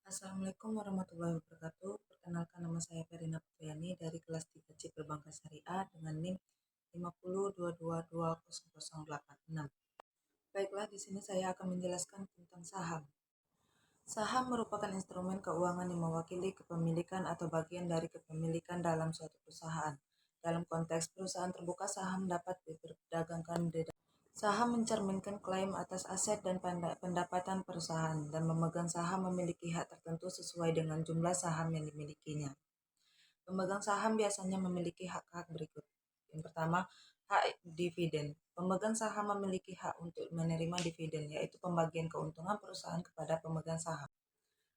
Assalamualaikum warahmatullahi wabarakatuh. Perkenalkan, nama saya Ferina Putriani dari kelas 3C Perbankan Syariah dengan NIM 5022200086. Baiklah, di sini saya akan menjelaskan tentang saham. Saham merupakan instrumen keuangan yang mewakili kepemilikan atau bagian dari kepemilikan dalam suatu perusahaan. Dalam konteks perusahaan terbuka, saham dapat diperdagangkan di. Saham mencerminkan klaim atas aset dan pendapatan perusahaan, dan memegang saham memiliki hak tertentu sesuai dengan jumlah saham yang dimilikinya. Pemegang saham biasanya memiliki hak-hak berikut. Yang pertama, hak dividen. Pemegang saham memiliki hak untuk menerima dividen, yaitu pembagian keuntungan perusahaan kepada pemegang saham.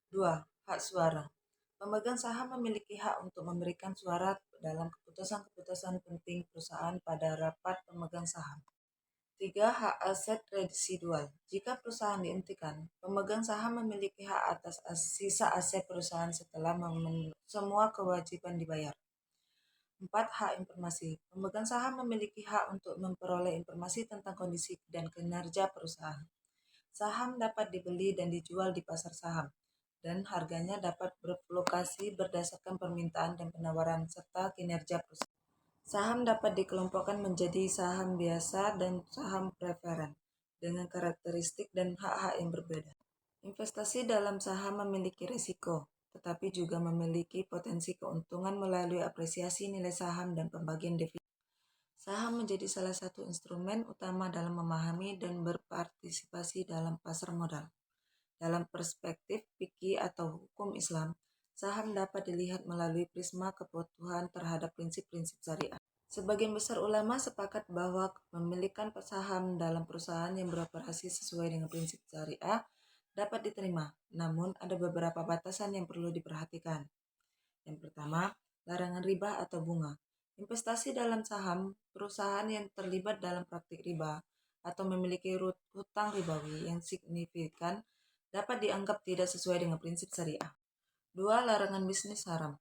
2. Hak suara. Pemegang saham memiliki hak untuk memberikan suara dalam keputusan-keputusan penting perusahaan pada rapat pemegang saham. 3. Hak aset residual. Jika perusahaan dihentikan, pemegang saham memiliki hak atas sisa aset perusahaan setelah semua kewajiban dibayar. 4. Hak informasi. Pemegang saham memiliki hak untuk memperoleh informasi tentang kondisi dan kinerja perusahaan. Saham dapat dibeli dan dijual di pasar saham, dan harganya dapat berfluktuasi berdasarkan permintaan dan penawaran serta kinerja perusahaan. Saham dapat dikelompokkan menjadi saham biasa dan saham preferen dengan karakteristik dan hak-hak yang berbeda. Investasi dalam saham memiliki risiko, tetapi juga memiliki potensi keuntungan melalui apresiasi nilai saham dan pembagian dividen. Saham menjadi salah satu instrumen utama dalam memahami dan berpartisipasi dalam pasar modal. Dalam perspektif fikih atau hukum Islam, saham dapat dilihat melalui prisma kepatuhan terhadap prinsip-prinsip syariah. Sebagian besar ulama sepakat bahwa kepemilikan saham dalam perusahaan yang beroperasi sesuai dengan prinsip syariah dapat diterima, namun ada beberapa batasan yang perlu diperhatikan. Yang pertama, larangan riba atau bunga. Investasi dalam saham perusahaan yang terlibat dalam praktik riba atau memiliki hutang ribawi yang signifikan dapat dianggap tidak sesuai dengan prinsip syariah. 2. Larangan bisnis haram.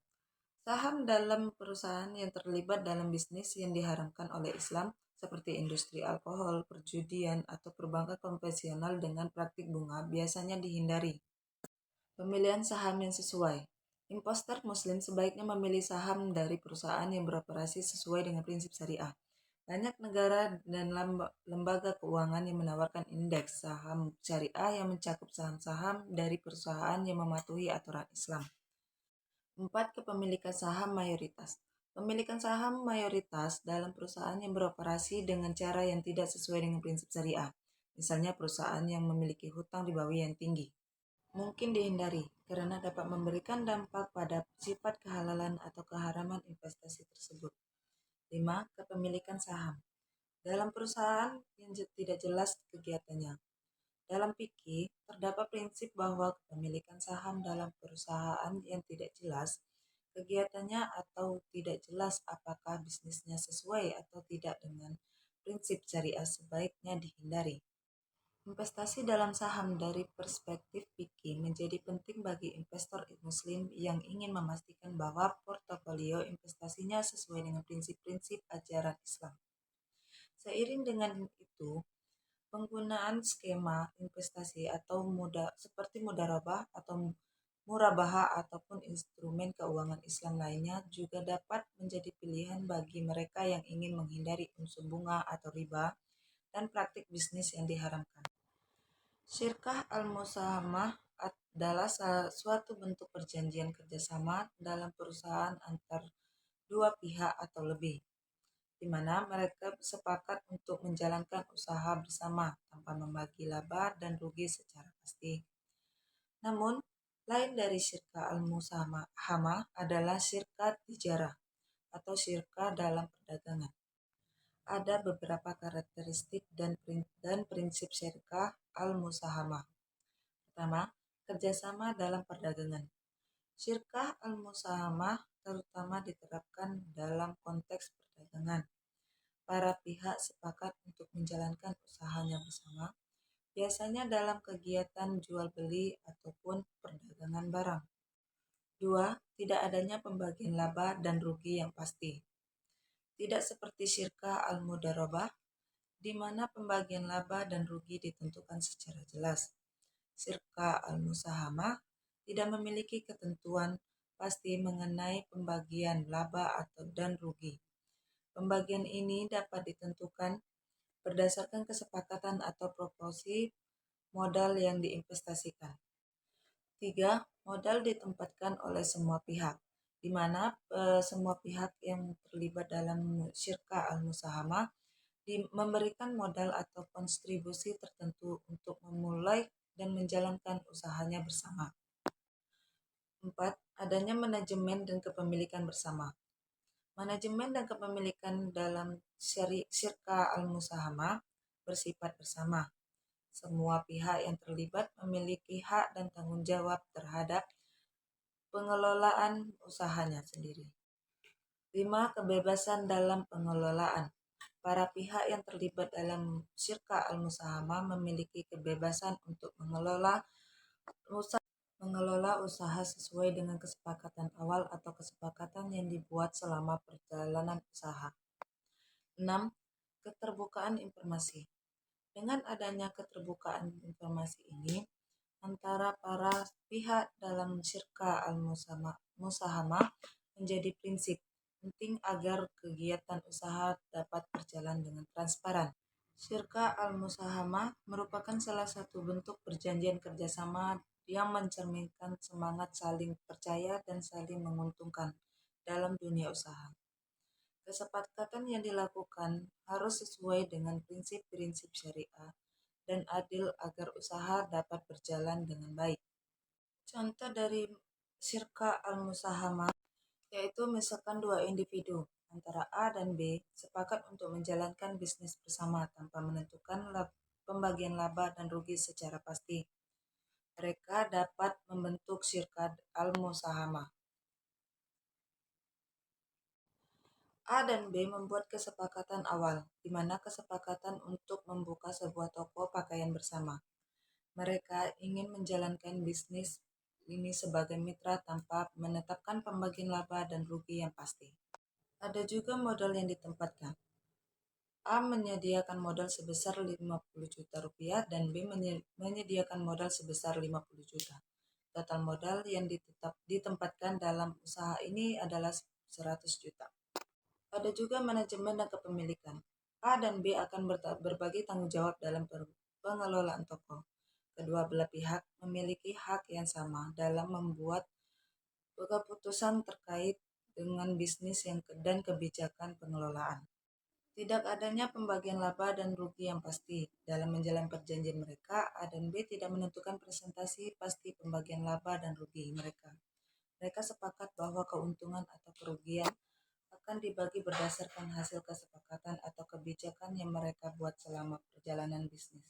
Saham dalam perusahaan yang terlibat dalam bisnis yang diharamkan oleh Islam, seperti industri alkohol, perjudian, atau perbankan konvensional dengan praktik bunga, biasanya dihindari. Pemilihan saham yang sesuai. Investor Muslim sebaiknya memilih saham dari perusahaan yang beroperasi sesuai dengan prinsip syariah. Banyak negara dan lembaga keuangan yang menawarkan indeks saham syariah yang mencakup saham-saham dari perusahaan yang mematuhi aturan Islam. 4. Kepemilikan saham mayoritas. Pemilikan saham mayoritas dalam perusahaan yang beroperasi dengan cara yang tidak sesuai dengan prinsip syariah, misalnya perusahaan yang memiliki hutang ribawi yang tinggi, mungkin dihindari karena dapat memberikan dampak pada sifat kehalalan atau keharaman investasi tersebut. 5. Kepemilikan saham dalam perusahaan yang tidak jelas kegiatannya. Dalam fikih, terdapat prinsip bahwa kepemilikan saham dalam perusahaan yang tidak jelas kegiatannya atau tidak jelas apakah bisnisnya sesuai atau tidak dengan prinsip syariah sebaiknya dihindari. Investasi dalam saham dari perspektif fikih menjadi penting bagi investor muslim yang ingin memastikan bahwa portofolio investasinya sesuai dengan prinsip-prinsip ajaran Islam. Seiring dengan itu, penggunaan skema investasi atau seperti mudharabah atau murabaha ataupun instrumen keuangan Islam lainnya juga dapat menjadi pilihan bagi mereka yang ingin menghindari unsur bunga atau riba dan praktik bisnis yang diharamkan. Syirkah al-musahamah adalah suatu bentuk perjanjian kerjasama dalam perusahaan antar dua pihak atau lebih, di mana mereka sepakat untuk menjalankan usaha bersama tanpa membagi laba dan rugi secara pasti. Namun, lain dari syirka al-musahamah adalah syirka tijarah atau syirka dalam perdagangan. Ada beberapa karakteristik dan prinsip syirka al-musahamah. Pertama, kerjasama dalam perdagangan. Syirka al-musahamah terutama diterapkan dalam konteks perdagangan. Para pihak sepakat untuk menjalankan usahanya bersama, biasanya dalam kegiatan jual beli ataupun perdagangan barang. 2. Tidak adanya pembagian laba dan rugi yang pasti. Tidak seperti syirka al-mudharabah, di mana pembagian laba dan rugi ditentukan secara jelas. Syirka al-musahamah tidak memiliki ketentuan pasti mengenai pembagian laba atau dan rugi. Pembagian ini dapat ditentukan berdasarkan kesepakatan atau proporsi modal yang diinvestasikan. 3. Modal ditempatkan oleh semua pihak, di mana semua pihak yang terlibat dalam syirka al-musahamah memberikan modal atau kontribusi tertentu untuk memulai dan menjalankan usahanya bersama. 4. Adanya manajemen dan kepemilikan bersama. Manajemen dan kepemilikan dalam syirka al-musahamah bersifat bersama. Semua pihak yang terlibat memiliki hak dan tanggung jawab terhadap pengelolaan usahanya sendiri. 5. Kebebasan dalam pengelolaan. Para pihak yang terlibat dalam syirka al-musahamah memiliki kebebasan untuk mengelola usaha sesuai dengan kesepakatan awal atau kesepakatan yang dibuat selama perjalanan usaha. 6. Keterbukaan informasi. Dengan adanya keterbukaan informasi ini, antara para pihak dalam syirka al-musahamah menjadi prinsip penting agar kegiatan usaha dapat berjalan dengan transparan. Syirka al-musahamah merupakan salah satu bentuk perjanjian kerjasama yang mencerminkan semangat saling percaya dan saling menguntungkan dalam dunia usaha. Kesepakatan yang dilakukan harus sesuai dengan prinsip-prinsip syariah dan adil agar usaha dapat berjalan dengan baik. Contoh dari syirka al-musahamah yaitu misalkan dua individu antara A dan B sepakat untuk menjalankan bisnis bersama tanpa menentukan pembagian laba dan rugi secara pasti. Mereka dapat membentuk syirka al-musahamah. A dan B membuat kesepakatan awal, di mana kesepakatan untuk membuka sebuah toko pakaian bersama. Mereka ingin menjalankan bisnis ini sebagai mitra tanpa menetapkan pembagian laba dan rugi yang pasti. Ada juga modal yang ditempatkan. A menyediakan modal sebesar 50 juta rupiah dan B menyediakan modal sebesar 50 juta. Total modal yang ditempatkan dalam usaha ini adalah 100 juta. Ada juga manajemen dan kepemilikan. A dan B akan berbagi tanggung jawab dalam pengelolaan toko. Kedua belah pihak memiliki hak yang sama dalam membuat keputusan terkait dengan bisnis dan kebijakan pengelolaan. Tidak adanya pembagian laba dan rugi yang pasti dalam menjalankan perjanjian mereka, A dan B tidak menentukan presentasi pasti pembagian laba dan rugi mereka. Mereka sepakat bahwa keuntungan atau kerugian akan dibagi berdasarkan hasil kesepakatan atau kebijakan yang mereka buat selama perjalanan bisnis.